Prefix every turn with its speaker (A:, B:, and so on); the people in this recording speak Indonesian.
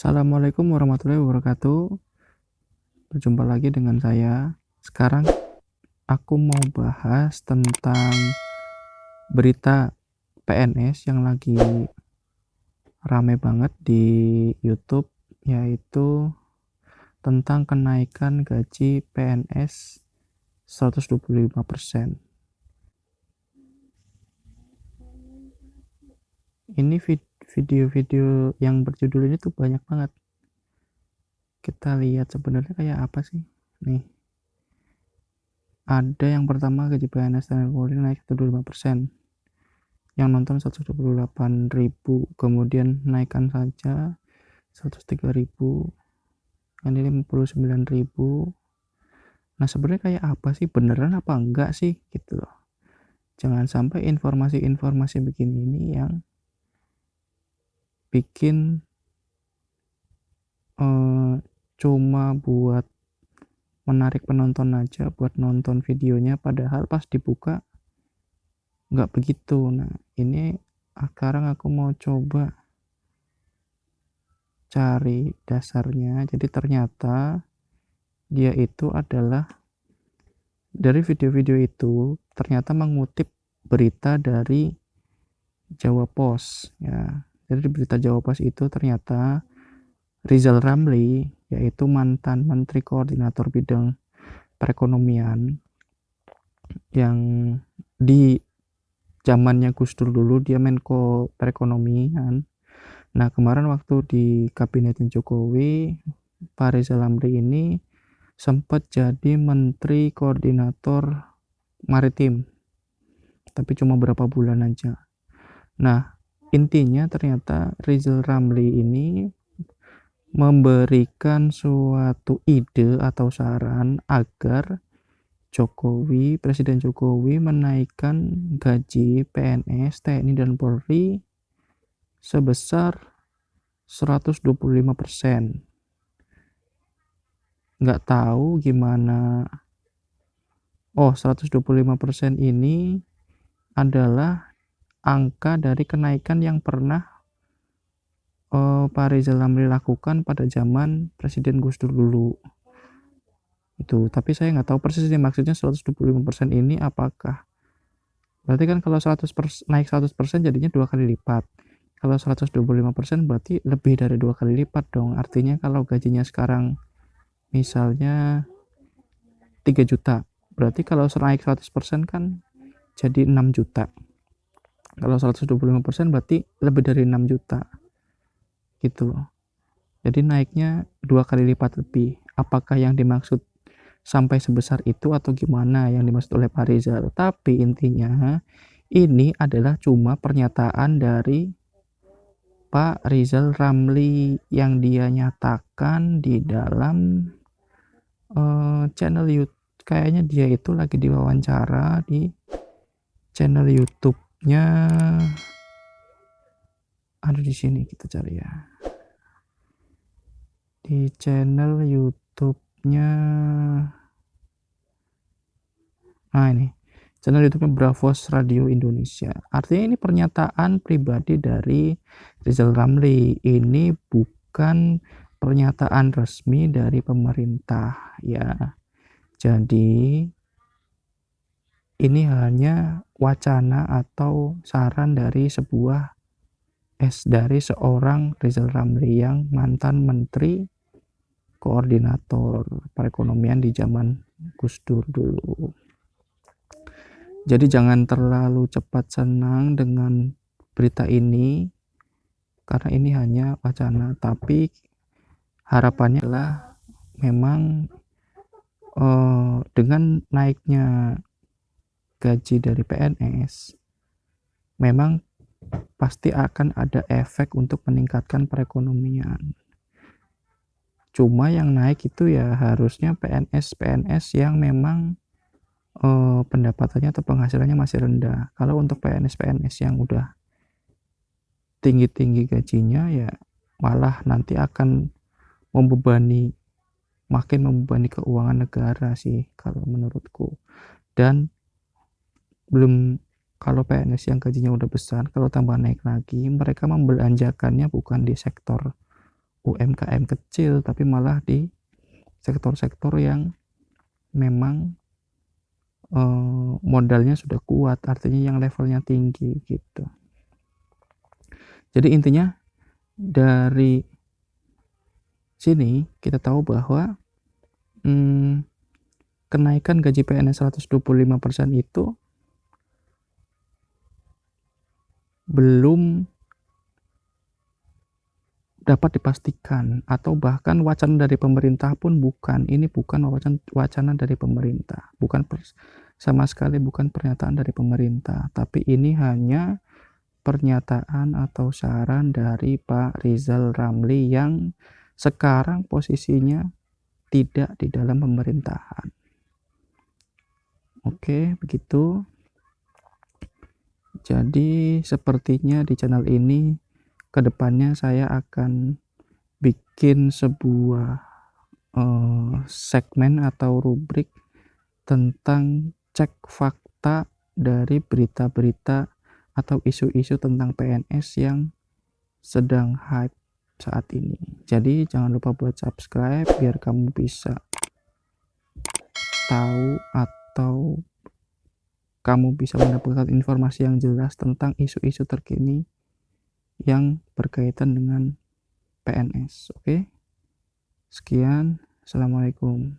A: Assalamualaikum warahmatullahi wabarakatuh. Berjumpa lagi dengan saya. Sekarang aku mau bahas tentang berita PNS yang lagi rame banget di YouTube, yaitu tentang kenaikan gaji PNS 125%. Ini video-video yang berjudul ini tuh banyak banget. Kita lihat sebenarnya kayak apa sih? Nih, ada yang pertama gaji PNS dan Polri naik 125%. Yang nonton 128.000, kemudian naikkan saja 103.000, ini 59.000. Nah, sebenarnya kayak apa sih, beneran apa enggak sih gitu loh. Jangan sampai informasi-informasi begini ini yang bikin cuma buat menarik penonton aja, buat nonton videonya, padahal pas dibuka nggak begitu. Nah, ini sekarang aku mau coba cari dasarnya. Jadi ternyata dia itu adalah, dari video-video itu ternyata mengutip berita dari Jawa Pos ya. Jadi di berita Jawa Pos itu ternyata Rizal Ramli, yaitu mantan Menteri Koordinator Bidang Perekonomian yang di zamannya Gus Dur dulu dia Menko Perekonomian. Nah, kemarin waktu di kabinetnya Jokowi, Pak Rizal Ramli ini sempat jadi Menteri Koordinator Maritim, tapi cuma berapa bulan aja. Nah, intinya ternyata Rizal Ramli ini memberikan suatu ide atau saran agar Presiden Jokowi menaikkan gaji PNS, TNI, dan Polri sebesar 125%. Nggak tahu gimana. 125% ini adalah angka dari kenaikan yang pernah Pak Rizal Ramli lakukan pada zaman Presiden Gus Dur dulu itu. Tapi saya nggak tahu persis ini maksudnya 125% ini apakah berarti kan kalau 100% naik 100% jadinya 2 kali lipat. Kalau 125% berarti lebih dari 2 kali lipat dong. Artinya kalau gajinya sekarang misalnya 3 juta, berarti kalau naik 100% kan jadi 6 juta. Kalau 125% berarti lebih dari 6 juta gitu loh. Jadi naiknya 2 kali lipat lebih. Apakah yang dimaksud sampai sebesar itu atau gimana yang dimaksud oleh Pak Rizal? Tapi intinya ini adalah cuma pernyataan dari Pak Rizal Ramli yang dia nyatakan di dalam channel YouTube. Kayaknya dia itu lagi diwawancara di channel YouTube-nya. Ada di sini, kita cari ya. Di channel YouTube-nya. Nah, ini channel YouTube-nya Bravos Radio Indonesia. Artinya ini pernyataan pribadi dari Rizal Ramli. Ini bukan pernyataan resmi dari pemerintah ya. Jadi ini hanya wacana atau saran dari seorang Rizal Ramli yang mantan Menteri Koordinator Perekonomian di zaman Gus Dur dulu. Jadi jangan terlalu cepat senang dengan berita ini, karena ini hanya wacana. Tapi harapannya adalah memang dengan naiknya gaji dari PNS, memang pasti akan ada efek untuk meningkatkan perekonomian. Cuma yang naik itu ya harusnya PNS yang memang pendapatannya atau penghasilannya masih rendah. Kalau untuk PNS yang udah tinggi-tinggi gajinya, ya malah nanti akan makin membebani keuangan negara sih kalau menurutku. Dan kalau PNS yang gajinya udah besar, kalau tambah naik lagi, mereka membelanjakannya bukan di sektor UMKM kecil, tapi malah di sektor-sektor yang memang modalnya sudah kuat, artinya yang levelnya tinggi gitu. Jadi intinya dari sini kita tahu bahwa kenaikan gaji PNS 125% itu belum dapat dipastikan, atau bahkan wacana dari pemerintah pun bukan. Ini bukan wacana dari pemerintah, sama sekali bukan pernyataan dari pemerintah, tapi ini hanya pernyataan atau saran dari Pak Rizal Ramli yang sekarang posisinya tidak di dalam pemerintahan. Oke, begitu. Jadi sepertinya di channel ini kedepannya saya akan bikin sebuah segmen atau rubrik tentang cek fakta dari berita-berita atau isu-isu tentang PNS yang sedang hype saat ini. Jadi jangan lupa buat subscribe biar kamu bisa tahu atau kamu bisa mendapatkan informasi yang jelas tentang isu-isu terkini yang berkaitan dengan PNS. Oke? Sekian. Assalamualaikum.